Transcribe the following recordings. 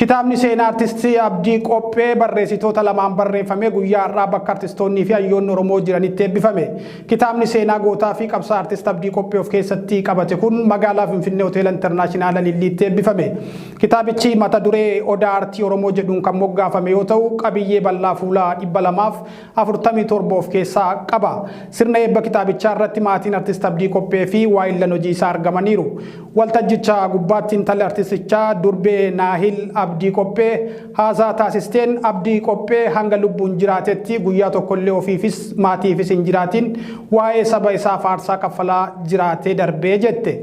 Kitaabni seenaa artistii Abdii Qophee barreessitoota lamaan barreeffame guyyaa har'aa bakka artistoonnii fi hayyoonni Oromoo jiranitti eebbifame. Kitaabni seenaa gootaa fi qabsaa artist Abdii Qophee of keessatti qabate kun magaalaa Finfinnee Hoteela Intarnaashinaala Lilliitti eebbifame. Kitaabichi mata duree Odaa Aartii Oromoo jedhuun kan moggaafame yoo ta'u, qabiyyee bal'aa fuula 247 of keessaa qaba. Sirna eebba kitaabichaa irratti maatiin artist Abdii Qophee fi waayillan hojii isaa argamaniiru. Waltajjicha gubbaatti intalli artistichaa Durbee Naahil Abdii Qophee haasaa taasisteen Abdii Qophee hanga lubbuun jiraatetti guyyaa tokkollee ofiifis maatiifis hin jiraatin waa'ee saba isaa faarsaa kaffalaa jiraatee darbee jette.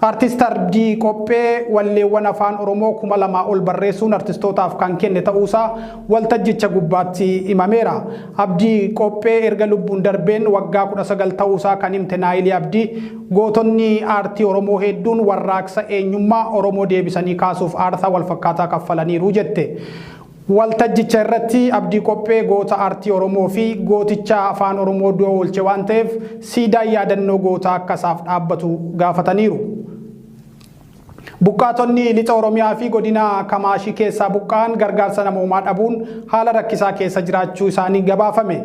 Artist Abdii Qophee walleewwan afaan Oromoo 2000 ol barreessuun artistootaaf kan kenne ta'uusaa waltajjicha gubbaatti himameera. Abdii Qophee erga lubbuun darbeen waggaa 19 ta'uusaa kan himte Naayil Abdii gootonni aartii Oromoo hedduun warraaqsa eenyummaa Oromoo deebisanii kaasuuf aarsaa walfakkaataa kaffalaniiru jette. Waltajjicha irratti Abdii Qophee goota aartii Oromoo fi gooticha afaan Oromoo du'a oolche waan ta'eef siidaa yaadannoo gootaa akkasaaf dhaabbatu gaafataniiru. Buqqaatonni lixa Oromiyaa fi godina Kamaashii keessaa buqqaan gargaarsa namoomaa dhabuun haala rakkisaa keessa jiraachuu isaanii gabaafame.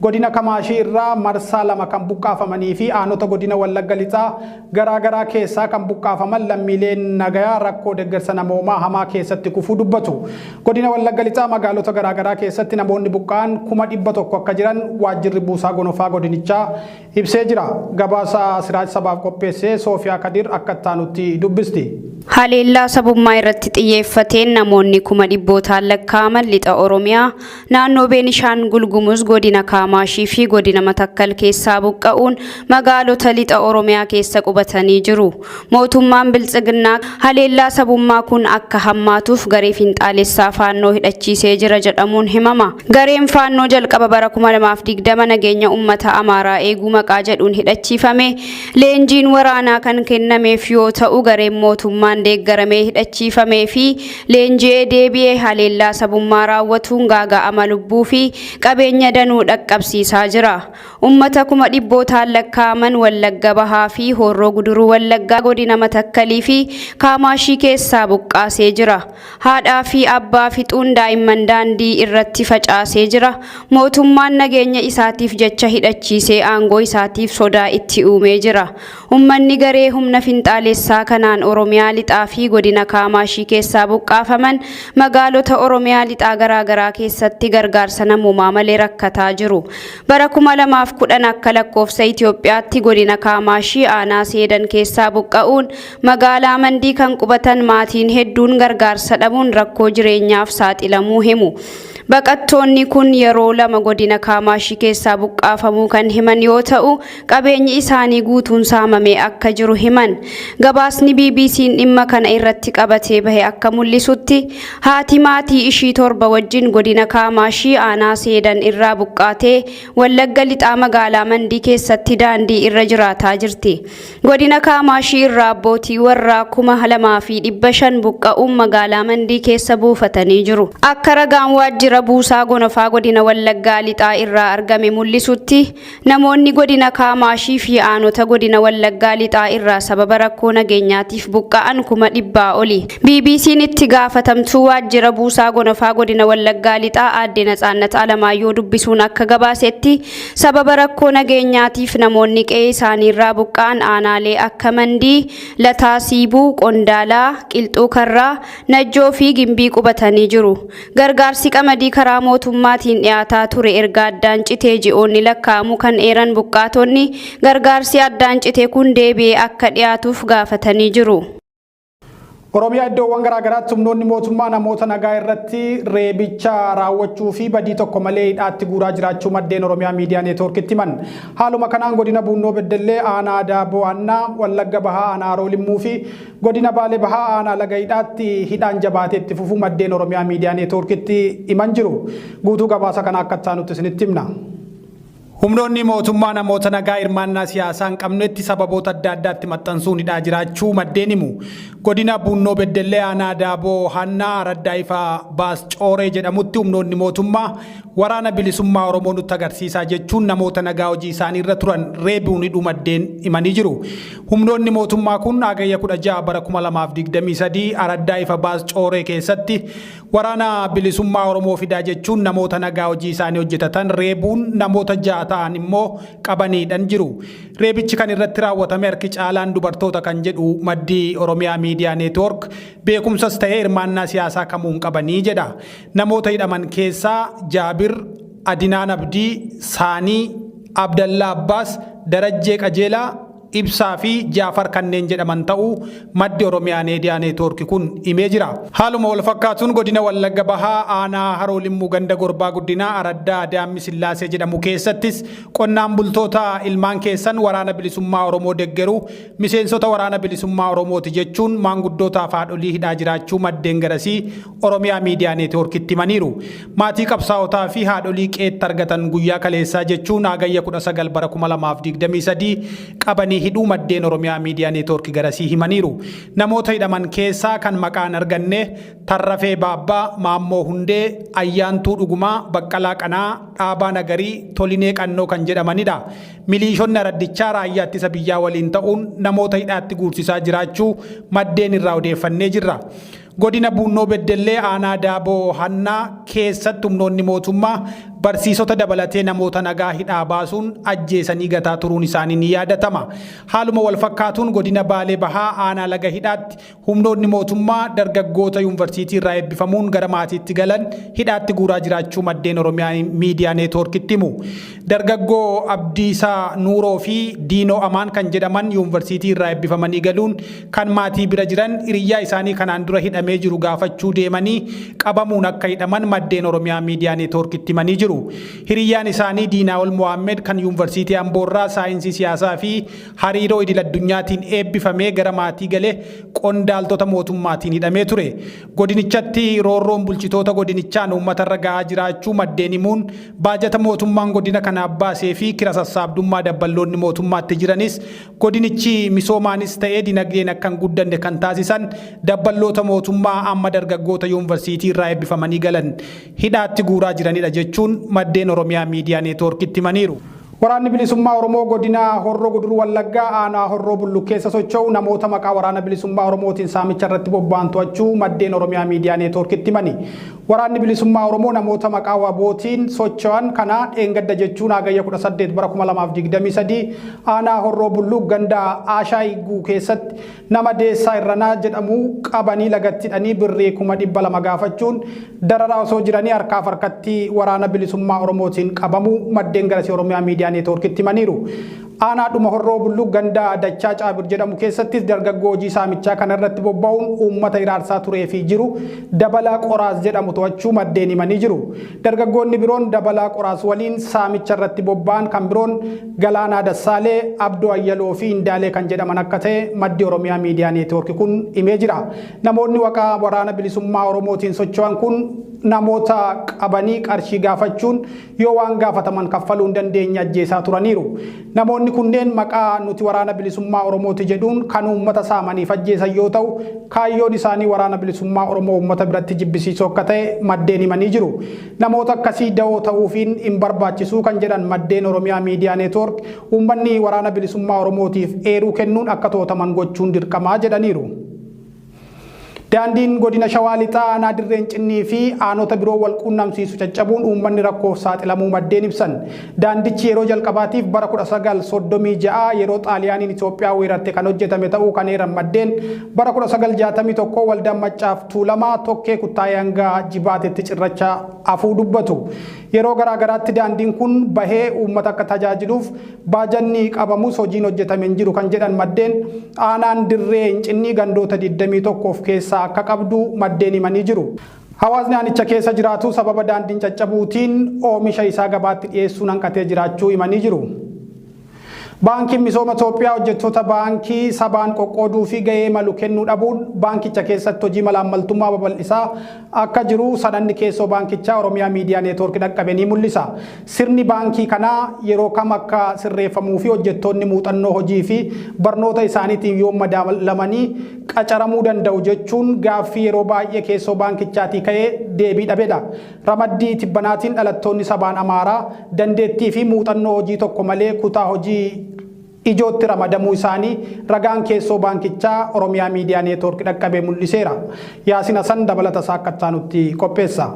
Godina Kamaashii irraa marsaa 2 kan buqqaafamanii fi aanota godina Wallagga lixaa garaagaraa keessaa kan buqqaafaman lammiileen nagayaa rakkoo deeggarsa namoomaa hamaa keessatti kufuu dubbatu. Godina Wallagga lixaa magaalota garaagaraa keessatti namoonni buqqaan 100,000 akka jiran waajjirri buusaa gonofaa godinichaa ibsee jira. Gabaasa Siraaj Sabaaf qopheessee Soofiyaa Kadir akka taanutti dubbisti. Haleellaa sabummaa irratti xiyyeeffateen namoonni 100,000 lakkaa'aman lixa Oromiyaa naannoo Beenishaangul Gumuz godina Kaamaashii fi godina Matakkal keessaa buqqa'uun magaalota lixa Oromiyaa keessa qubatanii jiru. Mootummaan Biltsiginnaa haleellaa sabummaa kun akka hammaatuuf garee finxaalessaa faannoo hidhachiisee jira jedhamuun himama. Gareen faannoo jalqaba bara 2020 nageenya uummata Amaaraa eeguu maqaa jedhuun hidhachiifame leenjiin waraanaa kan kennameef yoo ta'u, gareen mootummaan deeggaramee hidhachiifamee fi leenji'ee deebi'ee haleellaa sabummaa raawwatuun gaaga'ama lubbuu fi qabeenya danuu dhaqqabsiisaa jira. Uummata 100,000 lakkaa'aman Wallagga Bahaa fi Horroo Guduruu Wallaggaa godina Matakkalii fi Kaamaashii keessaa buqqaasee jira. Haadhaa fi abbaa fixuun daa'imman daandii irratti facaasee jira. Mootummaan nageenya isaatiif jecha hidhachiisee aangoo isaatiif sodaa itti uumee jira. Uummanni garee humna finxaalessaa kanaan Oromiyaa lixaa fi godina Kaamaashii keessaa buqqaafaman magaalota Oromiyaa lixaa garaagaraa keessatti gargaarsa namoomaa malee rakkataa jiru. Bara 2010 akka lakkoofsa Itoophiyaatti godina Kaamaashii aanaa Seedan keessaa buqqa'uun magaalaa Mandii kan qubatan maatiin hedduun gargaarsa dhabuun rakkoo jireenyaaf saaxilamuu himu. Baqattoonni kun yeroo 2 godina Kaamaashii keessaa buqqaafamuu kan himan yoo ta'u, qabeenyi isaanii guutuun saamamee akka jiru himan. Gabaasni BBC'n dhimma kana irratti qabatee bahe akka mul'isutti haati maatii ishii 7 wajjin godina Kaamaashii aanaa Seedan irraa buqqaatee Wallagga lixaa magaalaa Mandii keessatti daandii irra jiraataa jirti. Godina Kaamaashii irraa abbootii warraa 2,500 buqqa'uun magaalaa Mandii keessa buufatanii jiru. Akka ragaan waajjira buusaa gonofaa godina Wallaggaa lixaa irraa argame mul'isutti namoonni godina Kaamaashii fi aanota godina Wallaggaa lixaa irraa sababa rakkoo nageenyaatiif buqqa'an 100,000 oli. BBC'n itti gaafatamtuu waajjira buusaa gonofaa godina Wallaggaa lixaa aadde Natsaannat Alamaayyoo dubbisuun akka gabaasetti sababa rakkoo nageenyaatiif namoonni qe'ee isaanii irraa buqqa'an aanaalee akka Mandii, Lataa Siibuu, Qondaalaa, Qilxuu Karraa, Najjoo fi Gimbii qubatanii jiru. Gargaarsi qamadii karaa mootummaatiin dhiyaataa ture erga addaan citee ji'oonni lakkaa'amu kan eeran buqqaatonni gargaarsi addaan cite kun deebi'ee akka dhiyaatuuf gaafatanii jiru. Oromiyaa iddoowwan garaagaraatti humnoonni mootummaa namoota nagaa irratti reebicha raawwachuu fi badii tokko malee hidhaatti guuraa jiraachuu maddeen Oromiyaa Miidiyaa Neetwoorkitti himan. Haaluma kanaan godina Bunnoo Beddellee aanaa Daaboo Annaa, Wallagga Bahaa aanaa Haroo Limmuu fi godina Baalee Bahaa aanaa Laga Hidhaatti hidhaan jabaatee itti fufuu maddeen Oromiyaa Miidiyaa Neetwoorkitti himan jiru. Guutuu gabaasa kana akka taanutti isinitti himna. Humnoonni mootummaa namoota nagaa hirmaannaa siyaasaa hin qabnetti sababoota adda addaatti maxxansuun hidhaa jiraachuu maddeen himu. Godina Bunnoo Beddellee Aanaa Daaboo Hannaa Araddaa Ifaa Baas Cooree jedhamutti humnoonni mootummaa waraana bilisummaa Oromoo nutti agarsiisaa jechuun namoota nagaa hojii isaanii irra turan reebuun hidhuu maddeen himanii jiru. Humnoonni mootummaa kun hagayya 16 bara 2023 Araddaa Ifaa Baas Cooree keessatti waraana bilisummaa Oromoo fidaa jechuun namoota nagaa hojii isaanii hojjetatan reebuun namoota ja'a ta'an immoo qabaniidhaan jiru. Reebichi kan irratti raawwatame harki caalaan dubartoota kan jedhu maddii Oromiyaa Miidiyaa Neetwoork beekumsas ta'ee hirmaannaa siyaasaa kamuun qabanii jedha. Namoota hidhaman keessaa Jaabir, Adinaan Abdii, Saanii, Abdallaa Abbaas, Darajjee Qajeelaa, Ibsaa fi Jaafar kanneen jedhaman ta'uu maddi Oromiyaa Miidiyaa Neetwoork kun himee jira. Haaluma wal fakkaatuun godina Wallagga Bahaa Aanaa Haroo Limmuu Ganda Gorbaa Guddinaa Araddaa Daammi Sillaasee jedhamu keessattis qonnaan bultoota ilmaan keessan waraana bilisummaa Oromoo deggeru miseensota waraana bilisummaa Oromooti jechuun maanguddootaaf haadholii hidhaa jiraachuu maddeen garasii Oromiyaa Miidiyaa Neetwoorkitti himaniiru. Maatii qabsaa'otaa fi haadholii qeetti argatan guyyaa kaleessaa jechuun hagayya 19 bara 2023 qabanii hidhuu maddeen Oromiyaa Miidiyaa Neetwoork garasii himaniiru. Namoota hidhaman keessaa kan maqaan arganne Tarrafee Baabbaa, Maammoo Hundee, Ayyaantuu Dhugumaa, Baqqalaa Qanaa, Dhaabaa Nagarii, Tolinee Qannoo kan jedhamanidha. Miliishonni Araddichaa raayyaa ittisa biyyaa waliin ta'uun namoota hidhaatti guursisaa jiraachuu maddeen irraa odeeffannee jirra. Godina Bunnoo Beddellee Aanaa Daaboo Hannaa keessatti humnoonni mootummaa barsiisota dabalatee namoota nagaa hidhaa baasuun ajjeesanii gataa turuun isaanii ni yaadatama. Haaluma wal fakkaatuun godina Baalee Bahaa Aanaa Laga Hidhaatti humnoonni mootummaa dargaggoota yuunivarsiitii irraa eebbifamuun gara maatiitti galan hidhaatti guuraa jiraachuu maddeen Oromiyaa Miidiyaa Neetwoorkitti himu. Dargaggoo Abdiisaa Nuuroo fi Diinoo Amaan kan jedhaman yuunivarsiitii irraa eebbifamanii galuun kan maatii bira jiran hiriyyaa isaanii kanaan dura hidhamee jiru gaafachuu deemanii qabamuun akka hidhaman maddeen Oromiyaa Miidiyaa Neetwoorkitti himanii jiru. Hiriyyaan isaanii Diinaawol Mohaammed kan yuunivarsiitii Amboorraa saayinsii siyaasaa fi hariiroo idil addunyaatiin eebbifamee gara maatii galee qondaaltota mootummaatiin hidhamee ture. Godinichatti roorroon bulchitoota godinichaan uummatarra gahaa jiraachuu maddeen himuun baajata mootummaan godina kanaaf baasee fi kira sassaabdummaa dabballoonni mootummaatti jiranis godinichi misoomaanis ta'ee dinagdeen akka hin guddanne kan taasisan dabballoota mootummaa amma dargaggoota yuunivarsiitii irraa eebbifamanii galan hidhaatti guuraa jiranidha jechuun maddeen Oromiyaa Miidiyaa Neetwoorkitti himaniiru. Waraanni bilisummaa Oromoo godina Horroo Guduruu Wallaggaa Aanaa Horroo Bulluu keessa socho'u namoota maqaa waraana bilisummaa Oromootiin saamicha irratti bobba'an to'achuu maddeen Oromiyaa Miidiyaa Neetwoorkitti himani. Waraanni bilisummaa Oromoo namoota maqaa wabootiin socho'an kana dheengadda jechuun hagayya 18 bara 2023 Aanaa Horroo Bulluu ganda Aashaayigguu keessatti nama Deessaa Irranaa jedhamu qabanii lagattidhanii birrii 200 gaafachuun dararaa osoo jiranii harkaaf harkatti waraana bilisummaa Oromootiin qabamu maddeen garasii Oromiyaa Miidiyaa Neetwoorkitti himaniiru. Aanaadhuma Horroo Bulluu ganda Dachaa Caabir jedhamu keessattis dargaggoo hojii saamichaa kanarratti bobba'uun uummata iraarsaa turee fi jiru Dabalaa Qoraas jedhamu to'achuu maddeen himanii jiru. Dargaggoonni biroon Dabalaa Qoraas waliin saamicha irratti bobba'an kan biroon Galaanaa Dassaalee, Abdoo Ayyaloo fi Indaalee kan jedhaman akka ta'e maddi Oromiyaa Miidiyaa Neetwoork kun himee jira. Namoonni maqaa waraana bilisummaa Oromootiin socho'an kun namoota qabanii qarshii gaafachuun yoo waan gaafataman kaffaluu hin dandeenye ajjeesaa turaniiru. Namoonni kunneen maqaa nuti waraana bilisummaa Oromooti jedhuun kan uummata saamaniif ajjeesan yoo ta'u kaayyoon isaanii waraana bilisummaa Oromoo uummata biratti jibbisiisuu akka ta'e maddeen himanii jiru. Namoota akkasii da'oo ta'uufiin hin barbaachisu kan jedhan maddeen Oromiyaa Miidiyaa Neetwoork uummanni waraana bilisummaa Oromootiif eeruu kennuun akka to'ataman gochuun dirqamaa jedhaniiru. Daandiin godina Shawaa Lixaa Aanaa Dirreen Cinnii fi aanota biroo wal quunnamsiisu caccabuun uummanni rakkoof saaxilamuu maddeen ibsan. Daandichi yeroo jalqabaatiif bara 1936 yeroo Xaaliyaaniin Itoophiyaa weerarte kan hojjetame ta'uu kan eeran maddeen bara 1961 waldaan Maccaaf Tuulamaa tokkee kuttaayee hanga Jibaatetti cirracha afuu dubbatu. Yeroo garaagaraatti daandiin kun bahee uummata akka tajaajiluuf baajanni qabamus hojiin hojjetame hin jiru kan jedhan maddeen aanaan Dirreen Cinnii gandoota 21 of keessaa akka qabdu maddeen himanii jiru. Hawaasni aanicha keessa jiraatu sababa daandiin caccabuutiin oomisha isaa gabaatti dhiyeessuun hanqatee jiraachuu himanii jiru. Baankiin misooma Itoophiyaa hojjettoota baankii sabaan qoqqooduu fi gahee malu kennuu dhabuun baankicha keessatti hojii malaammaltummaa babal'isaa akka jiru sanadni keessoo baankichaa Oromiyaa Miidiyaa Neetwoork dhaqqabe ni mul'isa. Sirni baankii kanaa yeroo kam akka sirreeffamuu fi hojjettoonni muuxannoo hojii fi barnoota isaaniitiin yoo madaalamanii qacaramuu danda'u jechuun gaaffii yeroo baay'ee keessoo baankichaatii ka'ee deebii dhabedha. Ramaddii Tibbanaatiin dhalattoonni sabaan Amaaraa dandeettii fi muuxannoo hojii tokko malee kutaa hojii ijootti ramadamuu isaanii ragaan keessoo baankichaa Oromiyaa Miidiyaa Neetwoork dhaqqabee mul'iseera. Yaasin Hasan dabalata isaa akka taanutti qopheessa.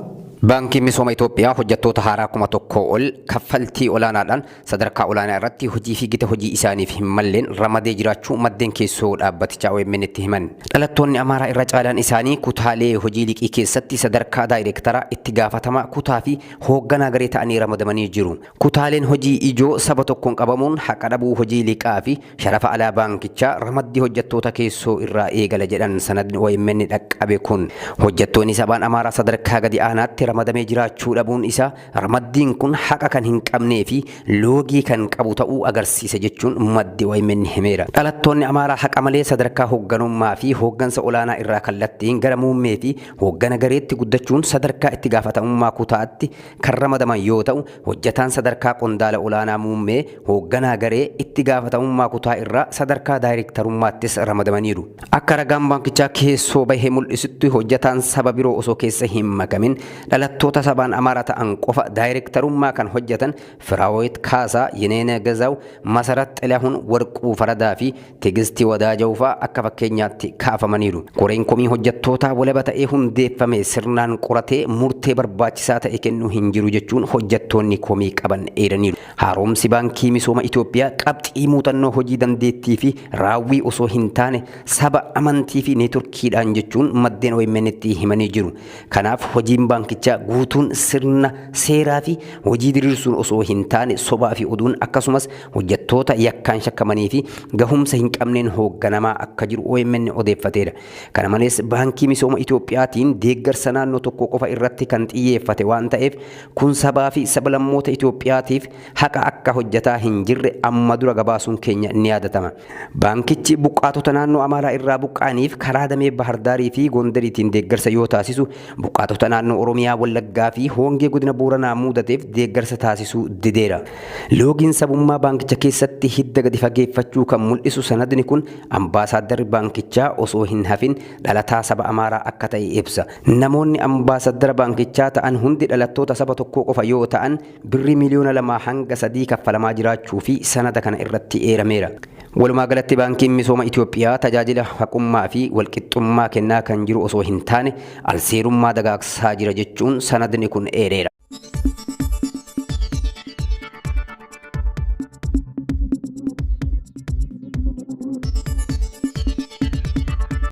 Baankiin misooma Itoophiyaa hojjettoota haaraa 1,000 ol kaffaltii olaanaadhaan sadarkaa olaanaa irratti hojii fi gita hojii isaaniif hin malleen ramadee jiraachuu maddeen keessoo dhaabbatichaa OMN itti himan. Dhalattoonni Amaaraa irra caalaan isaanii kutaalee hojii liqii keessatti sadarkaa daayireektaraa itti gaafatamaa kutaa fi hoogganaa garee ta'anii ramadamanii jiru. Kutaaleen hojii ijoo saba tokkoon qabamuun haqa dhabuu hojii liqaa fi sharafa alaa baankichaa ramaddii hojjettoota keessoo irraa eegala jedhan sanadni OMN dhaqqabe kun. Hojjettoonni sabaan Amaaraa sadarkaa gadi aanaatti ramadamee jiraachuu dhabuun isaa ramaddiin kun haqa kan hin qabnee fi loogii kan qabu ta'uu agarsiisa jechuun maddi OMN himeera. Dhalattoonni Amaaraa haqa malee sadarkaa hoogganummaa fi hooggansa olaanaa irraa kallattiin gara muummee fi hooggana gareetti guddachuun sadarkaa itti gaafatamummaa kutaatti kan ramadaman yoo ta'u, hojjetaan sadarkaa qondaala olaanaa muummee hoogganaa garee itti gaafatamummaa kutaa irraa sadarkaa daayirektarummaattis ramadamaniiru. Akka ragaan baankichaa keessoo bahee mul'isutti hojjetaan saba biroo osoo keessa hin makamin dhalattoota sabaan Amaaraa ta'an qofa daayirektarummaa kan hojjetan Firaawet Kaasaa, Yeneena Gazaw, Masarat Xilahun, Warquu Faradaa fi Tigistii Wadaaja'uu fa'aa akka fakkeenyaatti kaafamaniiru. Koreen komii hojjettootaa walaba ta'ee hundeeffame sirnaan qoratee murtee barbaachisaa ta'e kennuu hin jiru jechuun hojjettoonni komii qaban eeraniiru. Haaromsi baankii misooma Itoophiyaa qabxii muuxannoo hojii dandeettii fi raawwii osoo hin taane saba amantii fi neetworkiidhaan jechuun maddeen OMN itti himanii jiru. Kanaaf hojiin baankichaa guutuun sirna seeraa fi hojii diriirsuun osoo hin taane sobaa fi oduun akkasumas hojjettoota yakkaan shakkamanii fi gahumsa hin qabneen hoogganamaa akka jiru OMN odeeffateera. Kana malees baankii misooma Itoophiyaatiin deeggarsa naannoo tokko qofa irratti kan xiyyeeffate waan ta'eef kun sabaa fi sablammoota Itoophiyaatiif haqa akka hojjetaa hin jirre amma dura gabaasuun keenya ni yaadatama. Baankichi buqqaatota naannoo Amaaraa irraa buqqaaniif karaa damee Bahardaarii fi Gondariitiin deeggarsa yoo taasisu, buqqaatota naannoo Oromiyaa Wallaggaa fi hongee godina Booranaa mudateef deeggarsa taasisuu dideera. Loogiin sabummaa baankicha keessatti hidda gadi fageeffachuu kan mul'isu sanadni kun ambaasaadarri baankichaa osoo hin hafin dhalataa saba Amaaraa akka ta'e ibsa. Namoonni ambaasaaddara baankichaa ta'an hundi dhalattoota saba tokkoo qofa yoo ta'an birrii miliyoona 2 hanga 3 kaffalamaa jiraachuu fi sanada kana irratti eerameera. Walumaa galatti baankiin misooma Itoophiyaa tajaajila haqummaa fi walqixxummaa kennaa kan jiru osoo hin taane alseerummaa dagaagsaa jira jechuun sanadni kun eereera.